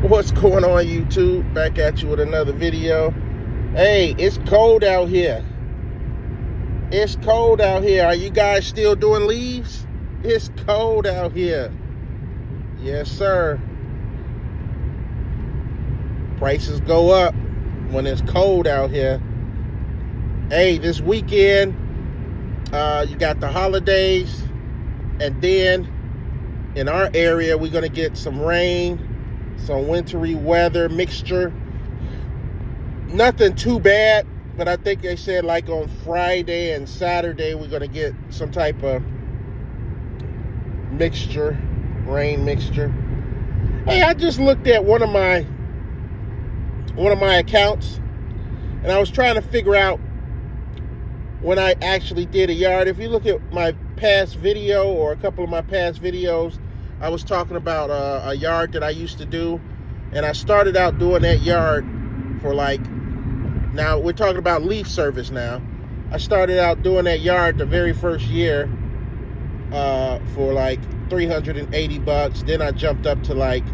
What's going on, YouTube? Back at you with another video. Hey, it's cold out here. It's cold out here. Are you guys still doing leaves? It's cold out here. Yes, sir. Prices go up when it's cold out here. Hey, this weekend, you got the holidays, and then in our area, we're going to get some rain, some wintry weather mixture. Nothing too bad, but I think they said like on Friday and Saturday, we're going to get some type of mixture, rain mixture. Hey, I just looked at one of my accounts, and I was trying to figure out when I actually did a yard. If you look at my past video or a couple of my past videos, I was talking about a yard that I used to do, and I started out doing that yard for like, now we're talking about leaf service now. I started out doing that yard the very first year for like $380. Then I jumped up to like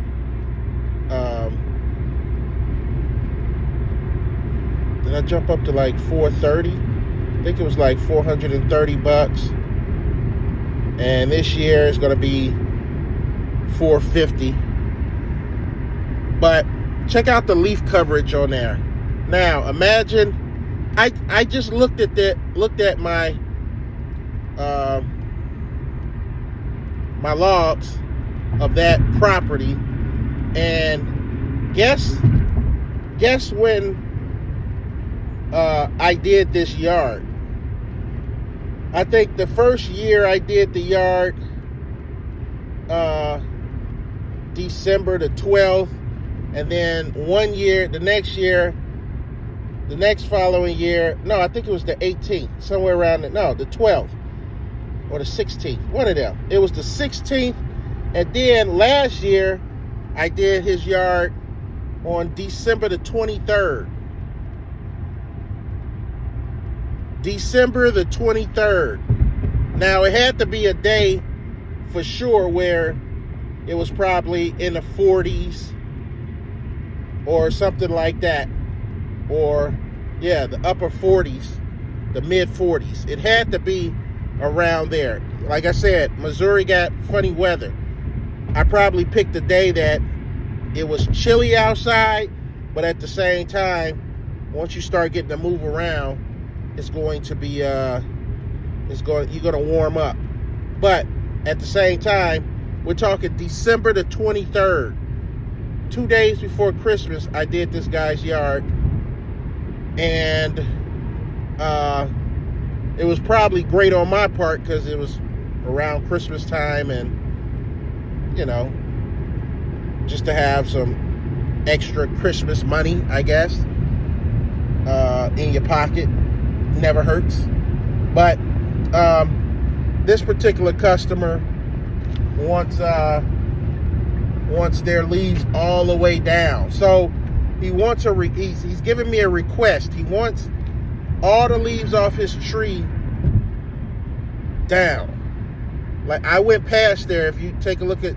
did I jump up to like $430? I think it was like $430. And this year is going to be $450. But check out the leaf coverage on there. Now imagine, I just looked at my my logs of that property, and guess when I did this yard. I think the first year I did the yard, December the 12th, and then the next following year, no, I think it was the 18th, somewhere around the 12th or the 16th, one of them. It was the 16th, and then last year I did his yard on December the 23rd. December the 23rd. Now, it had to be a day for sure where it was probably in the 40s or something like that. Or, yeah, the upper 40s, the mid 40s. It had to be around there. Like I said, Missouri got funny weather. I probably picked a day that it was chilly outside, but at the same time, once you start getting to move around, it's going to be you're going to warm up. But at the same time, we're talking December the 23rd. 2 days before Christmas, I did this guy's yard, and it was probably great on my part because it was around Christmas time, and you know, just to have some extra Christmas money, I guess, in your pocket. Never hurts. But this particular customer wants their leaves all the way down. So he wants he's giving me a request. He wants all the leaves off his tree down. Like, I went past there. If you take a look at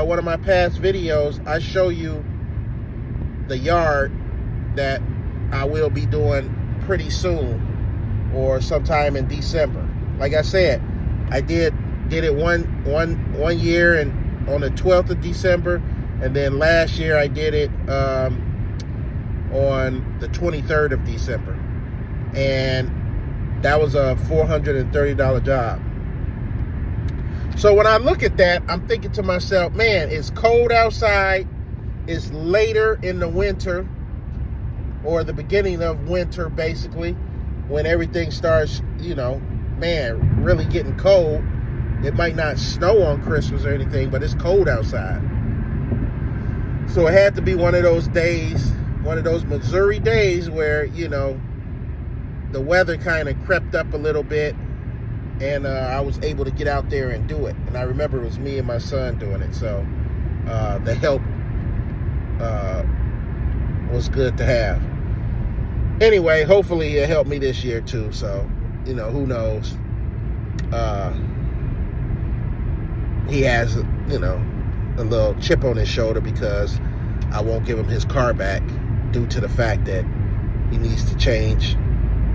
one of my past videos, I show you the yard that I will be doing pretty soon, or sometime in December. Like I said, I did it one year and on the 12th of December, and then last year I did it on the 23rd of December, and that was a $430 job. So when I look at that, I'm thinking to myself, man, it's cold outside. It's later in the winter, or the beginning of winter, basically, when everything starts, you know, man, really getting cold. It might not snow on Christmas or anything, but it's cold outside. So it had to be one of those days, one of those Missouri days where, you know, the weather kind of crept up a little bit, and I was able to get out there and do it. And I remember it was me and my son doing it, so the help was good to have. Anyway, hopefully it helped me this year too, so, you know, who knows. He has, you know, a little chip on his shoulder because I won't give him his car back due to the fact that he needs to change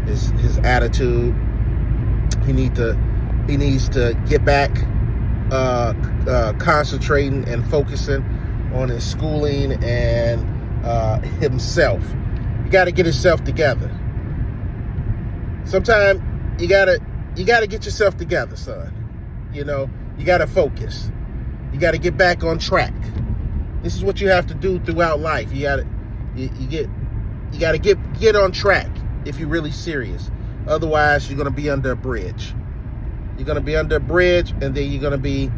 his attitude. He needs to get back concentrating and focusing on his schooling and himself. You got to get himself together. Sometimes you gotta get yourself together, son. You know, you gotta focus. You gotta get back on track. This is what you have to do throughout life. You gotta get on track if you're really serious. Otherwise, you're gonna be under a bridge. You're gonna be under a bridge, and then you're gonna be,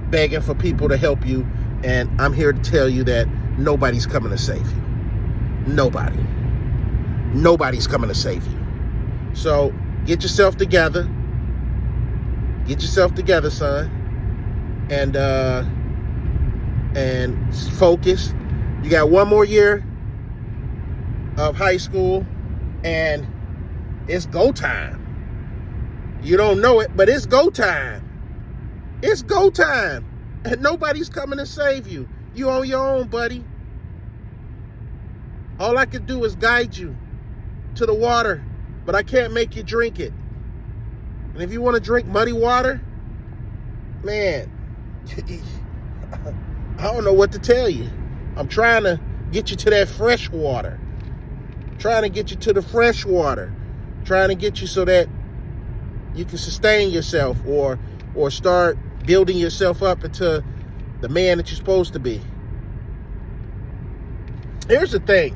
begging for people to help you. And I'm here to tell you that nobody's coming to save you. Nobody's coming to save you. So get yourself together. Get yourself together, son. And focus. You got one more year of high school, and it's go time. You don't know it, but it's go time. It's go time. And nobody's coming to save you. You on your own, buddy. All I can do is guide you to the water, but I can't make you drink it. And if you want to drink muddy water, man, I don't know what to tell you. I'm trying to get you to that fresh water. Trying to get you to the fresh water. Trying to get you so that you can sustain yourself or start building yourself up into the man that you're supposed to be. Here's the thing.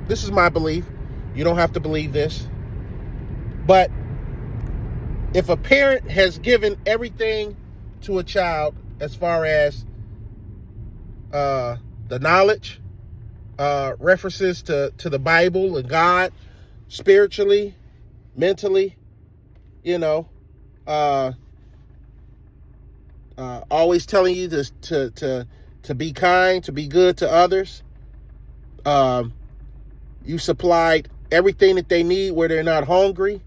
This is my belief. You don't have to believe this. But if a parent has given everything to a child as far as the knowledge, references to the Bible and God, spiritually, mentally, always telling you to be kind, to be good to others. You supplied everything that they need where they're not hungry,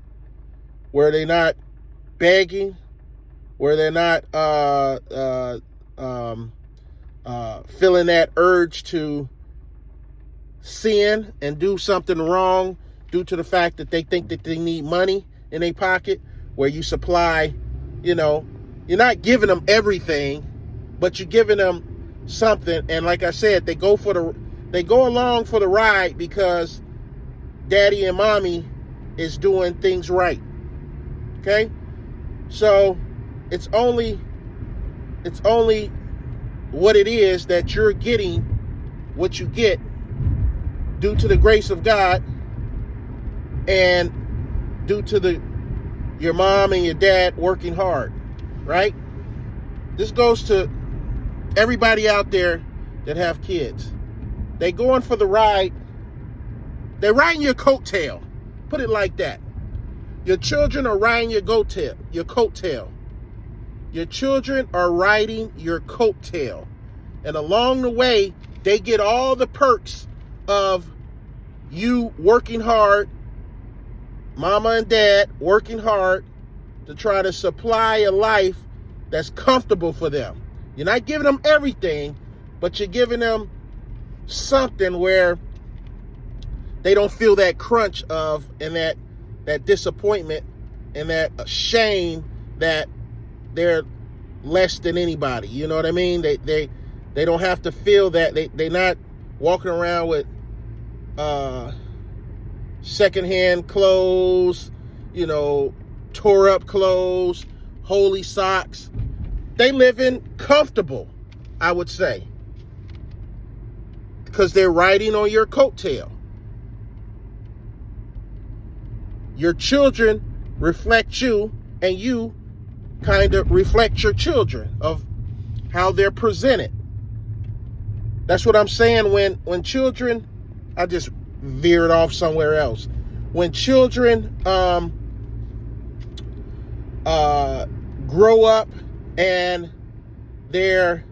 where they're not begging, where they're not feeling that urge to sin and do something wrong due to the fact that they think that they need money in their pocket, where you supply, you're not giving them everything, but you're giving them something. And like I said, they go along for the ride because daddy and mommy is doing things right. Okay? So it's only what it is that you're getting what you get due to the grace of God and due to your mom and your dad working hard, right? This goes to everybody out there that have kids. They going for the ride. They're riding your coattail. Put it like that. Your children are riding your coattail. Your children are riding your coattail. And along the way, they get all the perks of you working hard, mama and dad working hard to try to supply a life that's comfortable for them. You're not giving them everything, but you're giving them something where they don't feel that crunch and that disappointment and that shame that they're less than anybody. You know what I mean? They don't have to feel that they're not walking around with secondhand clothes, tore up clothes, holy socks. They live in comfortable, I would say, because they're riding on your coattail. Your children reflect you, and you kind of reflect your children of how they're presented. That's what I'm saying. When children, I just veered off somewhere else. When children grow up and they're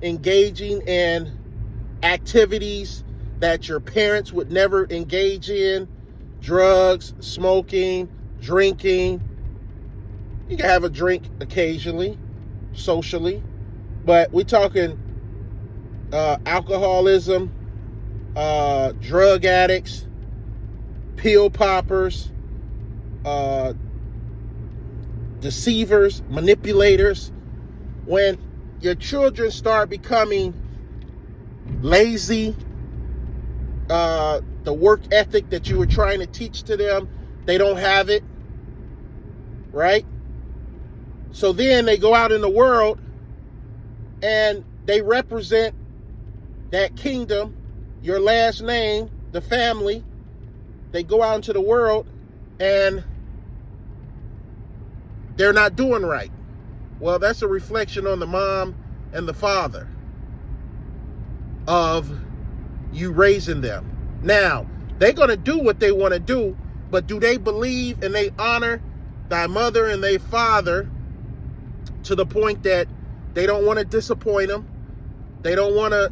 engaging in activities that your parents would never engage in, drugs, smoking, drinking. You can have a drink occasionally, socially, but we're talking alcoholism, drug addicts, pill poppers, deceivers, manipulators. When your children start becoming lazy, the work ethic that you were trying to teach to them, they don't have it, right? So then they go out in the world and they represent that kingdom, your last name, the family. They go out into the world and they're not doing right. Well, that's a reflection on the mom and the father of you raising them. Now, they're going to do what they want to do, but do they believe and they honor thy mother and thy father to the point that they don't want to disappoint them? They don't want to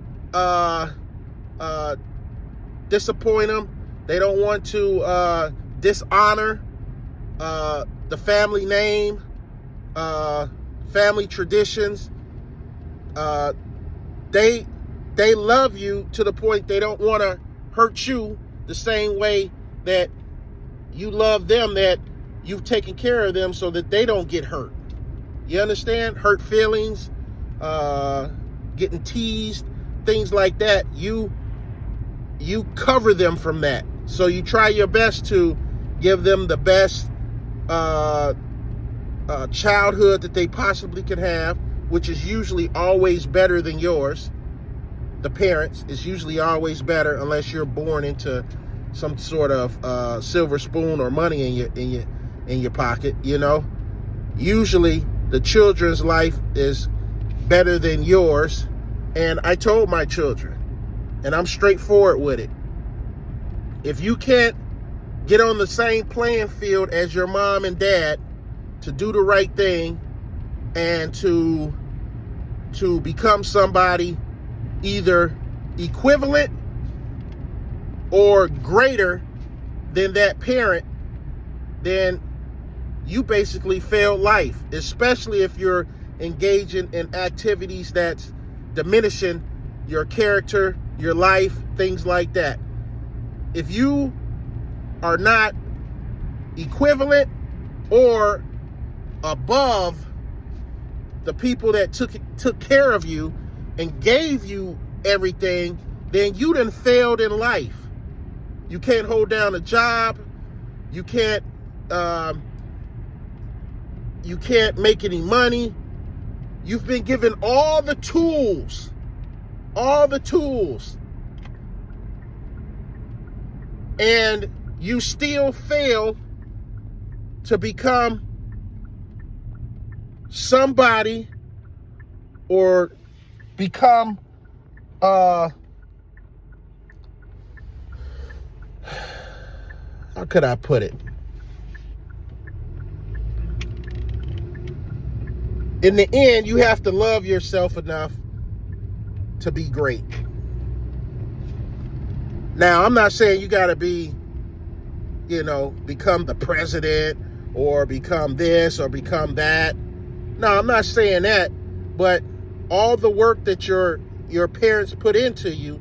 disappoint them. They don't want to dishonor the family name, family traditions. They love you to the point they don't want to hurt you the same way that you love them, that you've taken care of them so that they don't get hurt. You understand? Hurt feelings, getting teased, things like that. You cover them from that. So you try your best to give them the best childhood that they possibly can have, which is usually always better than yours. The parents is usually always better, unless you're born into some sort of silver spoon or money in your pocket. You know, usually the children's life is better than yours. And I told my children, and I'm straightforward with it, if you can't get on the same playing field as your mom and dad to do the right thing and to become somebody either equivalent or greater than that parent, then you basically failed life, especially if you're engaging in activities that's diminishing your character, your life, things like that. If you are not equivalent or above the people that took care of you and gave you everything, then you done failed in life. You can't hold down a job. You can't make any money. You've been given all the tools, and you still fail to become somebody or become how could I put it? In the end, you have to love yourself enough to be great. Now, I'm not saying you got to be, become the president or become this or become that. No, I'm not saying that. But all the work that your parents put into you,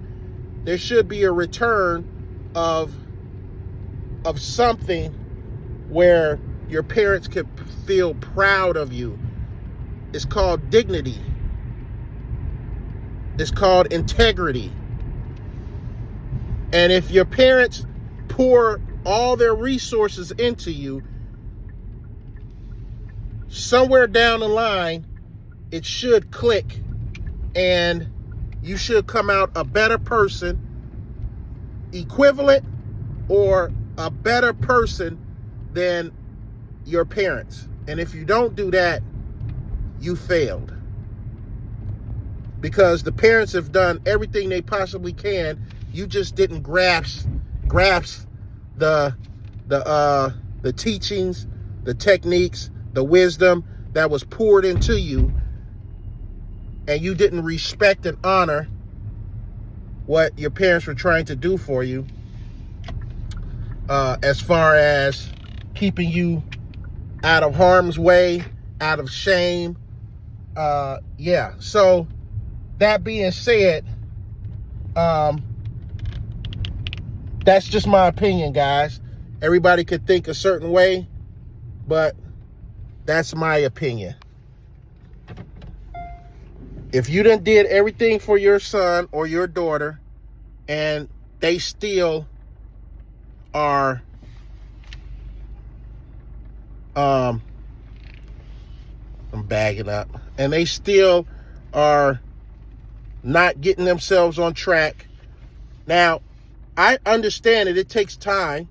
there should be a return of something where your parents could feel proud of you. It's called dignity. It's called integrity. And if your parents pour all their resources into you, somewhere down the line, it should click and you should come out a better person, equivalent or a better person than your parents. And if you don't do that, you failed. Because the parents have done everything they possibly can. You just didn't grasp the teachings, the techniques, the wisdom that was poured into you, and you didn't respect and honor what your parents were trying to do for you, as far as keeping you out of harm's way, out of shame. So that being said, That's just my opinion, guys. Everybody could think a certain way, but that's my opinion. If you done did everything for your son or your daughter and they still are I'm bagging up, and they still are not getting themselves on track. Now, I understand that it takes time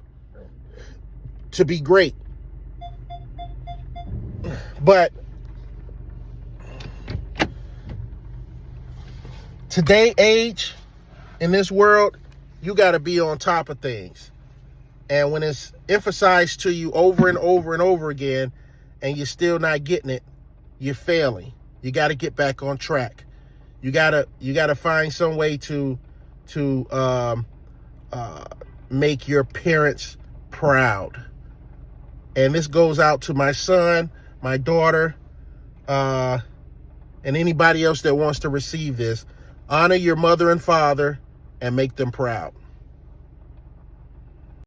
to be great, but today age in this world, you got to be on top of things. And when it's emphasized to you over and over and over again, and you're still not getting it, you're failing. You got to get back on track. You gotta find some way to make your parents proud. And this goes out to my son, my daughter, and anybody else that wants to receive this. Honor your mother and father and make them proud.